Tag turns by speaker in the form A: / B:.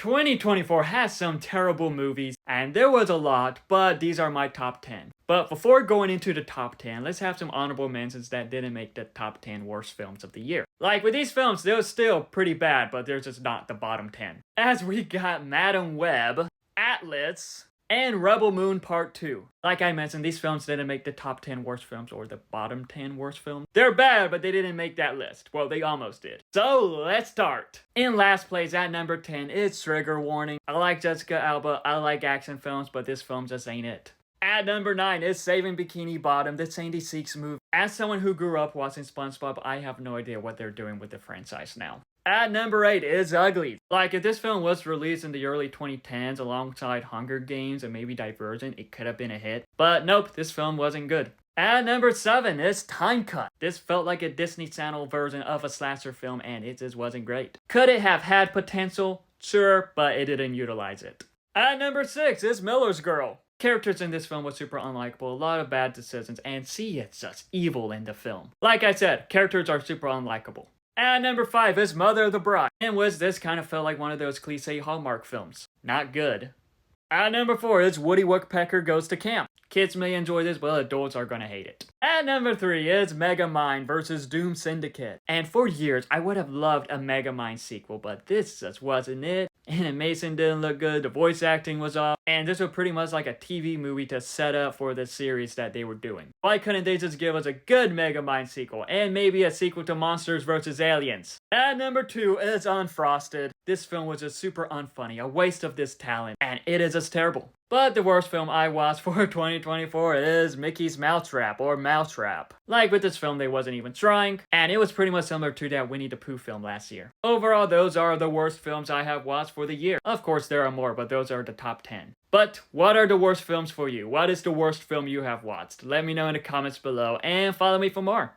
A: 2024 has some terrible movies, and there was a lot, but these are my top 10. But before going into the top 10, let's have some honorable mentions that didn't make the top 10 worst films of the year. Like with these films, they're still pretty bad, but they're just not the bottom 10. As we got Madam Web, Atlas, and Rebel Moon Part 2. Like I mentioned, these films didn't make the top 10 worst films or the bottom 10 worst films. They're bad, but they didn't make that list. Well, they almost did. So, let's start. In last place at number 10 is Trigger Warning. I like Jessica Alba, I like action films, but this film just ain't it. At number 9 is Saving Bikini Bottom, the Sandy Six movie. As someone who grew up watching SpongeBob, I have no idea what they're doing with the franchise now. At number 8 is Ugly. Like, if this film was released in the early 2010s alongside Hunger Games and maybe Divergent, it could have been a hit. But nope, this film wasn't good. At number 7 is Time Cut. This felt like a Disney Channel version of a slasher film and it just wasn't great. Could it have had potential? Sure, but it didn't utilize it. At number 6 is Miller's Girl. Characters in this film were super unlikable, a lot of bad decisions, and see, it's just evil in the film. Like I said, characters are super unlikable. At number 5 is Mother of the Bride, and this kind of felt like one of those cliche Hallmark films. Not good. At number 4 is Woody Woodpecker Goes to Camp. Kids may enjoy this, but adults are gonna hate it. At number 3 is Megamind vs. Doom Syndicate. And for years, I would have loved a Megamind sequel, but this just wasn't it. Animation didn't look good, the voice acting was off, and this was pretty much like a TV movie to set up for the series that they were doing. Why couldn't they just give us a good Megamind sequel, and maybe a sequel to Monsters vs. Aliens? At number 2 is Unfrosted. This film was just super unfunny, a waste of this talent, and it is just terrible. But the worst film I watched for 2024 is Mickey's Mousetrap, or Mousetrap. Like with this film, they wasn't even trying, and it was pretty much similar to that Winnie the Pooh film last year. Overall, those are the worst films I have watched for the year. Of course, there are more, but those are the top 10. But what are the worst films for you? What is the worst film you have watched? Let me know in the comments below, and follow me for more.